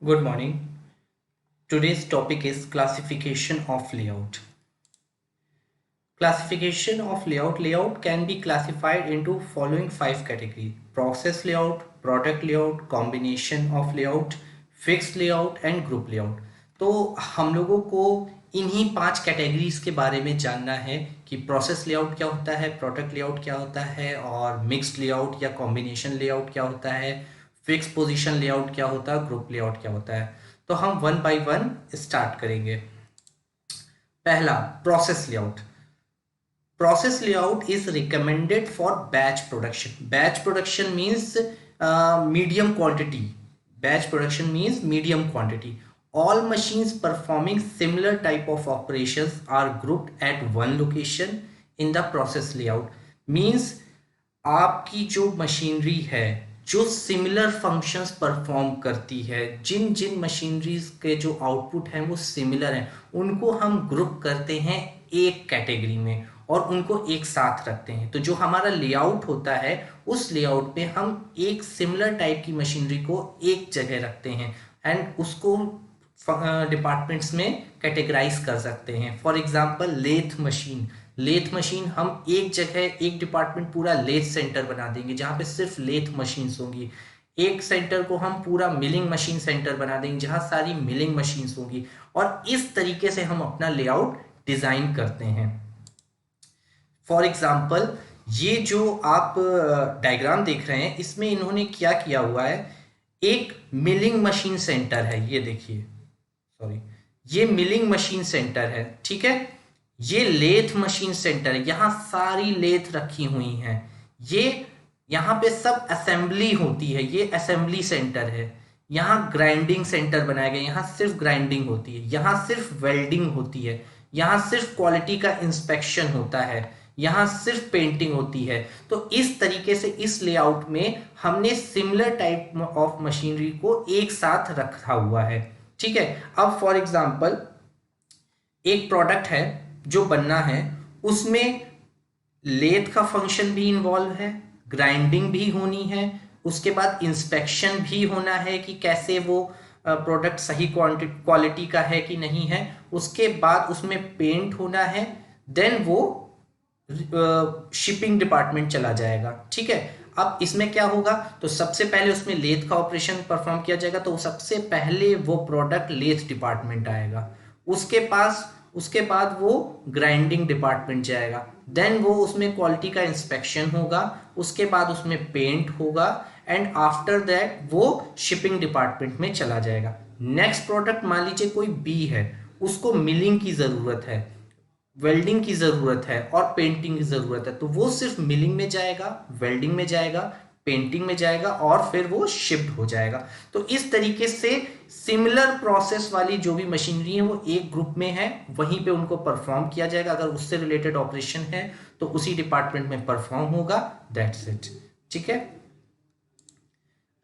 Good morning. Today's topic is classification of layout. Classification of layout. Layout can be classified into following five categories: process layout, product layout, combination of layout, fixed layout and group layout. तो हम लोगों को इन्हीं पांच categories के बारे में जानना है कि प्रोसेस लेआउट क्या होता है, प्रोडक्ट लेआउट क्या होता है और मिक्स्ड लेआउट या कॉम्बिनेशन लेआउट क्या होता है, फिक्स पोजीशन लेआउट क्या होता है, ग्रुप लेआउट क्या होता है। तो हम वन बाय वन स्टार्ट करेंगे। पहला, process layout. Process layout is recommended for batch production. Batch production means medium quantity. Batch production means medium quantity. All machines performing similar type of operations are grouped at one location in the process layout. Means आपकी जो machinery है जो similar functions perform करती है, जिन जिन machineries के जो output हैं वो सिमिलर हैं, उनको हम ग्रुप करते हैं एक कैटेगरी में और उनको एक साथ रखते हैं। तो जो हमारा लेआउट होता है उस लेआउट पे हम एक सिमिलर टाइप की मशीनरी को एक जगह रखते हैं एंड उसको डिपार्टमेंट्स में कैटेगराइज कर सकते हैं। फॉर एग्जांपल लेथ मशीन हम एक जगह एक डिपार्टमेंट पूरा लेथ सेंटर बना देंगे जहां पे सिर्फ लेथ मशीन्स होंगी। एक सेंटर को हम पूरा मिलिंग मशीन सेंटर बना देंगे जहां सारी मिलिंग मशीन्स होंगी और इस तरीके से हम अपना लेआउट डिजाइन करते हैं। फॉर एग्जाम्पल ये जो आप डायग्राम देख रहे हैं इसमें इन्होंने क्या किया हुआ है, एक मिलिंग मशीन सेंटर है, ये देखिए, सॉरी, ये मिलिंग मशीन सेंटर है, ठीक है। ये लेथ मशीन सेंटर है, यहां सारी लेथ रखी हुई हैं। ये यहां पे सब असेंबली होती है, ये असेंबली सेंटर है। यहां ग्राइंडिंग सेंटर बनाया गया, यहां सिर्फ ग्राइंडिंग होती है, यहां सिर्फ वेल्डिंग होती है, यहां सिर्फ क्वालिटी का इंस्पेक्शन होता है, यहां सिर्फ पेंटिंग होती है। तो इस तरीके से इस लेआउट में हमने सिमिलर टाइप ऑफ मशीनरी को एक साथ रखा हुआ है, ठीक है। अब फॉर एग्जांपल एक प्रोडक्ट है जो बनना है, उसमें लेथ का फंक्शन भी इन्वॉल्व है, ग्राइंडिंग भी होनी है, उसके बाद इंस्पेक्शन भी होना है कि कैसे वो प्रोडक्ट सही क्वालिटी का है कि नहीं है, उसके बाद उसमें पेंट होना है, देन वो शिपिंग डिपार्टमेंट चला जाएगा, ठीक है। अब इसमें क्या होगा, तो सबसे पहले उसमें लेथ का ऑपरेशन परफॉर्म किया जाएगा, तो सबसे पहले वो प्रोडक्ट लेथ डिपार्टमेंट आएगा, उसके बाद वो ग्राइंडिंग डिपार्टमेंट जाएगा, देन वो उसमें क्वालिटी का इंस्पेक्शन होगा, उसके बाद उसमें पेंट होगा एंड आफ्टर दैट वो शिपिंग डिपार्टमेंट में चला जाएगा। नेक्स्ट प्रोडक्ट मान लीजिए कोई बी है, उसको मिलिंग की जरूरत है, वेल्डिंग की जरूरत है और पेंटिंग की जरूरत है, तो वो सिर्फ मिलिंग में जाएगा, वेल्डिंग में जाएगा, पेंटिंग में जाएगा और फिर वो शिफ्ट हो जाएगा। तो इस तरीके से सिमिलर प्रोसेस वाली जो भी मशीनरी है वो एक ग्रुप में है, वहीं पे उनको परफॉर्म किया जाएगा। अगर उससे रिलेटेड ऑपरेशन है तो उसी डिपार्टमेंट में परफॉर्म होगा, दैट्स इट, ठीक है।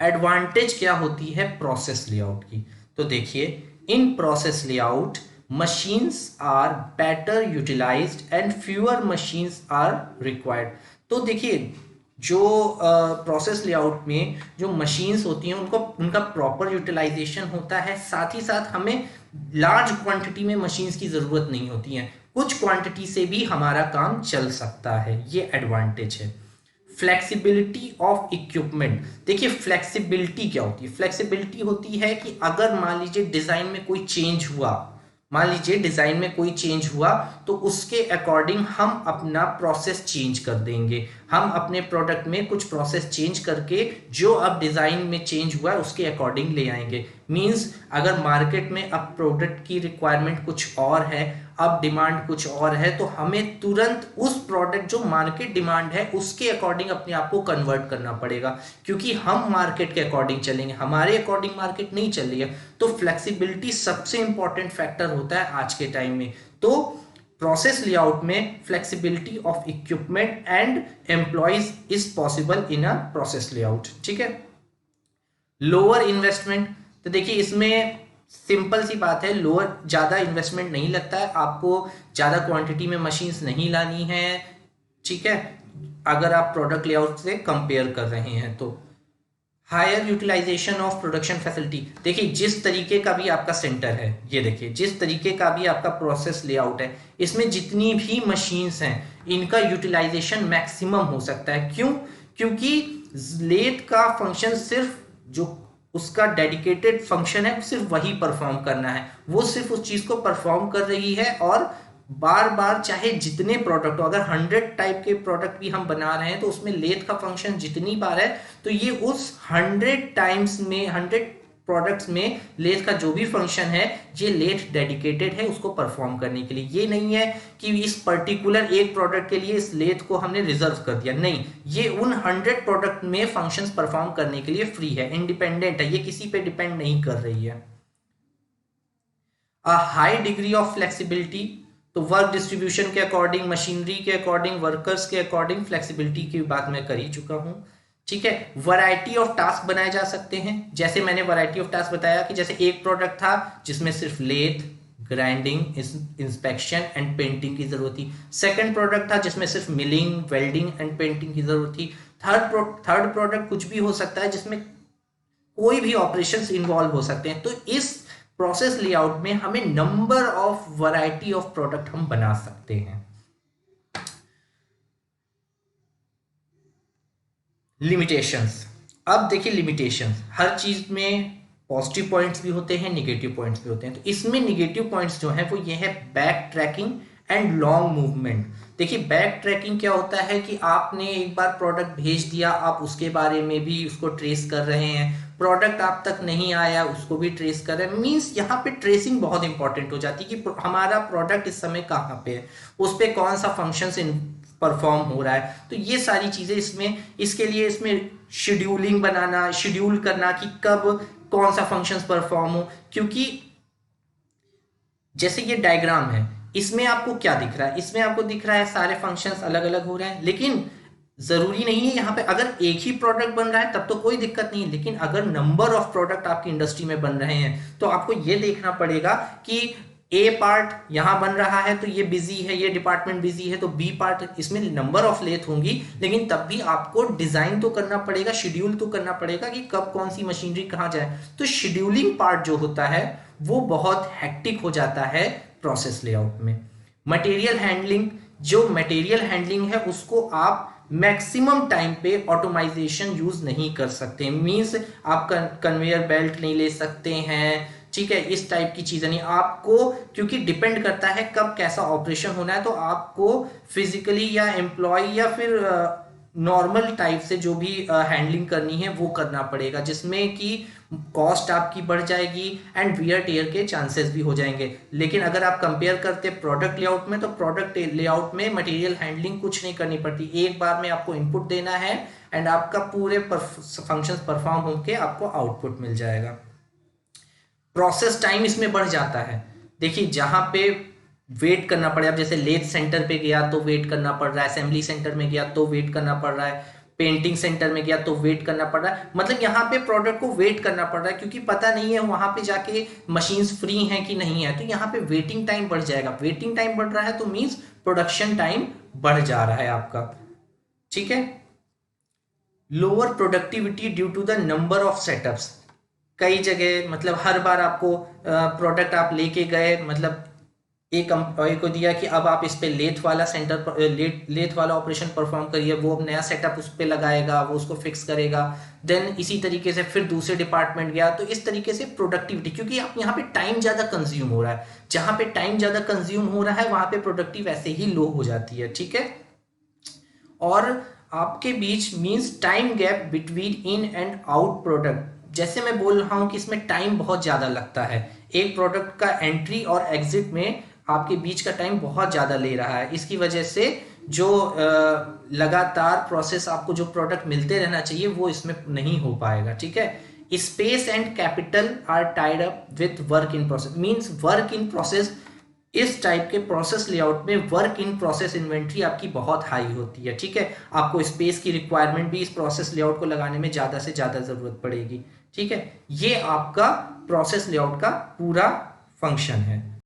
एडवांटेज क्या होती है प्रोसेस लेआउट की, तो देखिए, in process layout machines are better utilized and fewer machines are required। तो देखिए, जो प्रोसेस लेआउट में जो मशीन्स होती हैं उनको उनका प्रॉपर यूटिलाइजेशन होता है, साथ ही साथ हमें लार्ज क्वांटिटी में मशीन्स की ज़रूरत नहीं होती है, कुछ क्वांटिटी से भी हमारा काम चल सकता है, ये एडवांटेज है। फ्लेक्सिबिलिटी ऑफ इक्विपमेंट, देखिए फ्लेक्सिबिलिटी क्या होती है, फ्लेक्सिबिलिटी होती है कि अगर मान लीजिए डिज़ाइन में कोई चेंज हुआ, मान लीजिए डिजाइन में कोई चेंज हुआ तो उसके अकॉर्डिंग हम अपना प्रोसेस चेंज कर देंगे, हम अपने प्रोडक्ट में कुछ प्रोसेस चेंज करके जो अब डिजाइन में चेंज हुआ है उसके अकॉर्डिंग ले आएंगे। मींस अगर मार्केट में अब प्रोडक्ट की रिक्वायरमेंट कुछ और है, अब डिमांड कुछ और है, तो हमें तुरंत उस प्रोडक्ट जो मार्केट डिमांड है उसके अकॉर्डिंग अपने आप को कन्वर्ट करना पड़ेगा, क्योंकि हम मार्केट के अकॉर्डिंग चलेंगे, हमारे अकॉर्डिंग मार्केट नहीं चल रही है। तो फ्लेक्सिबिलिटी सबसे इंपॉर्टेंट फैक्टर होता है आज के टाइम में। तो प्रोसेस लेआउट में flexibility of equipment and employees is possible in a process layout, ठीक है। लोअर इन्वेस्टमेंट, तो देखिए इसमें सिंपल सी बात है, लोअर, ज़्यादा इन्वेस्टमेंट नहीं लगता है, आपको ज़्यादा क्वांटिटी में मशीन्स नहीं लानी है, ठीक है, अगर आप प्रोडक्ट लेआउट से कंपेयर कर रहे हैं तो। Higher utilization of production facility. देखिए जिस तरीके का भी आपका सेंटर है, ये देखिए जिस तरीके का भी आपका प्रोसेस लेआउट है, इसमें जितनी भी मशीन्स हैं इनका यूटिलाइजेशन मैक्सिमम हो सकता है। क्यों? क्योंकि लेथ का फंक्शन सिर्फ जो उसका डेडिकेटेड फंक्शन है सिर्फ वही परफॉर्म करना है, वो सिर्फ उस चीज को परफॉर्म कर रही है। और बार बार चाहे जितने प्रोडक्ट हो, अगर 100 टाइप के प्रोडक्ट भी हम बना रहे हैं तो उसमें लेथ का फंक्शन जितनी बार है तो ये उस 100 टाइम्स में 100 प्रोडक्ट्स में लेथ का जो भी फंक्शन है ये लेथ डेडिकेटेड है उसको परफॉर्म करने के लिए। ये नहीं है कि इस पर्टिकुलर एक प्रोडक्ट के लिए इस लेथ को हमने रिजर्व कर दिया, नहीं, ये उन 100 प्रोडक्ट में फंक्शंस परफॉर्म करने के लिए फ्री है, इंडिपेंडेंट है, ये किसी पे डिपेंड नहीं कर रही है। A high degree of flexibility, तो वर्क डिस्ट्रीब्यूशन के अकॉर्डिंग, मशीनरी के अकॉर्डिंग, वर्कर्स के अकॉर्डिंग फ्लेक्सिबिलिटी की बात मैं कर ही चुका हूं। ठीक है, वैरायटी ऑफ टास्क बनाए जा सकते हैं। जैसे मैंने वैरायटी ऑफ टास्क बताया कि जैसे एक प्रोडक्ट था जिसमें सिर्फ lathe, grinding, inspection and painting की जरूरत थी। सेकंड प्रोडक्ट था जिसमें सिर्फ मिलिंग, वेल्डिंग एंड पेंटिंग की जरूरत थी। थर्ड प्रोडक्ट कुछ भी हो सकता है जिसमें कोई भी ऑपरेशंस इन्वॉल्व हो सकते हैं। तो इस प्रोसेस लेआउट में हमें number of variety of product हम बना सकते हैं। लिमिटेशंस, अब देखिए लिमिटेशंस, हर चीज में पॉजिटिव पॉइंट्स भी होते हैं, निगेटिव पॉइंट्स भी होते हैं। तो इसमें निगेटिव पॉइंट्स जो हैं वो ये है back tracking and long movement. देखिए बैक ट्रैकिंग क्या होता है कि आपने एक बार प्रोडक्ट भेज दिया, आप उसके बारे में भी उसको ट्रेस कर रहे हैं, प्रोडक्ट आप तक नहीं आया उसको भी ट्रेस कर रहे हैं। मींस यहाँ पे ट्रेसिंग बहुत इंपॉर्टेंट हो जाती है कि हमारा प्रोडक्ट इस समय कहाँ पे है, उस पर कौन सा फंक्शन परफॉर्म हो रहा है। तो ये सारी चीजें इसमें, इसके लिए इसमें शेड्यूलिंग बनाना, शेड्यूल करना कि कब कौन सा फंक्शंस परफॉर्म हो। क्योंकि जैसे ये डायग्राम है, इसमें आपको क्या दिख रहा है, इसमें आपको दिख रहा है सारे फंक्शंस अलग अलग हो रहे हैं, लेकिन जरूरी नहीं है यहाँ पे अगर एक ही प्रोडक्ट बन रहा है तब तो कोई दिक्कत नहीं है। लेकिन अगर नंबर ऑफ प्रोडक्ट आपकी इंडस्ट्री में बन रहे हैं तो आपको ये देखना पड़ेगा कि ए पार्ट यहां बन रहा है तो ये बिजी है, ये डिपार्टमेंट बिजी है, तो बी पार्ट, इसमें नंबर ऑफ लेथ होंगी, लेकिन तब भी आपको डिजाइन तो करना पड़ेगा, शेड्यूल तो करना पड़ेगा कि कब कौन सी मशीनरी कहां जाए। तो शेड्यूलिंग पार्ट जो होता है वो बहुत हेक्टिक हो जाता है प्रोसेस लेआउट में। मटेरियल हैंडलिंग, जो मटेरियल हैंडलिंग है उसको आप मैक्सिमम टाइम पे ऑटोमाइजेशन यूज नहीं कर सकते। मींस आप कन्वेयर बेल्ट नहीं ले सकते हैं, ठीक है, इस टाइप की चीजें नहीं आपको, क्योंकि डिपेंड करता है कब कैसा ऑपरेशन होना है। तो आपको फिजिकली या एम्प्लॉय या फिर नॉर्मल टाइप से जो भी हैंडलिंग करनी है वो करना पड़ेगा, जिसमें कि कॉस्ट आपकी बढ़ जाएगी एंड वियर टेयर के चांसेस भी हो जाएंगे। लेकिन अगर आप कंपेयर करते प्रोडक्ट लेआउट में, तो प्रोडक्ट लेआउट में मटेरियल हैंडलिंग कुछ नहीं करनी पड़ती, एक बार में आपको इनपुट देना है एंड आपका पूरे फंक्शंस परफॉर्म होकर आपको आउटपुट मिल जाएगा। प्रोसेस टाइम इसमें बढ़ जाता है। देखिए जहां पे वेट करना पड़े, अब जैसे लेथ सेंटर पे गया तो वेट करना पड़ रहा है, असेंबली सेंटर में गया तो वेट करना पड़ रहा है, पेंटिंग सेंटर में गया तो वेट करना पड़ रहा है, मतलब यहाँ पे प्रोडक्ट को वेट करना पड़ रहा है क्योंकि पता नहीं है वहां पे जाके मशीन्स फ्री हैं कि नहीं है। तो यहाँ पे वेटिंग टाइम बढ़ जाएगा, वेटिंग टाइम बढ़ रहा है तो मीन्स प्रोडक्शन टाइम बढ़ जा रहा है आपका। ठीक है, lower productivity due to the number of setups. कई जगह मतलब हर बार आपको प्रोडक्ट आप लेके गए, मतलब एक एम्प्लॉय को दिया कि अब आप इस पे लेथ वाला सेंटर पर लेथ वाला ऑपरेशन परफॉर्म करिए, वो अब नया सेटअप उस पे लगाएगा, वो उसको फिक्स करेगा। देन इसी तरीके से फिर दूसरे डिपार्टमेंट गया, तो इस तरीके से प्रोडक्टिविटी, क्योंकि आप यहाँ पे टाइम ज्यादा कंज्यूम हो रहा है, जहां पे टाइम ज्यादा कंज्यूम हो रहा है वहां पे प्रोडक्टिव ऐसे ही लो हो जाती है। ठीक है, और आपके बीच means time gap between in and out product, जैसे मैं बोल रहा हूं कि इसमें टाइम बहुत ज्यादा लगता है, एक प्रोडक्ट का एंट्री और एग्जिट में आपके बीच का टाइम बहुत ज्यादा ले रहा है। इसकी वजह से जो लगातार प्रोसेस आपको जो प्रोडक्ट मिलते रहना चाहिए वो इसमें नहीं हो पाएगा। ठीक है, space and capital are tied up with work in process, means work in process, इस टाइप के प्रोसेस लेआउट में वर्क इन प्रोसेस इन्वेंट्री आपकी बहुत हाई होती है। ठीक है, आपको स्पेस की रिक्वायरमेंट भी इस प्रोसेस लेआउट को लगाने में ज्यादा से ज्यादा जरूरत पड़ेगी। ठीक है, ये आपका प्रोसेस लेआउट का पूरा फंक्शन है।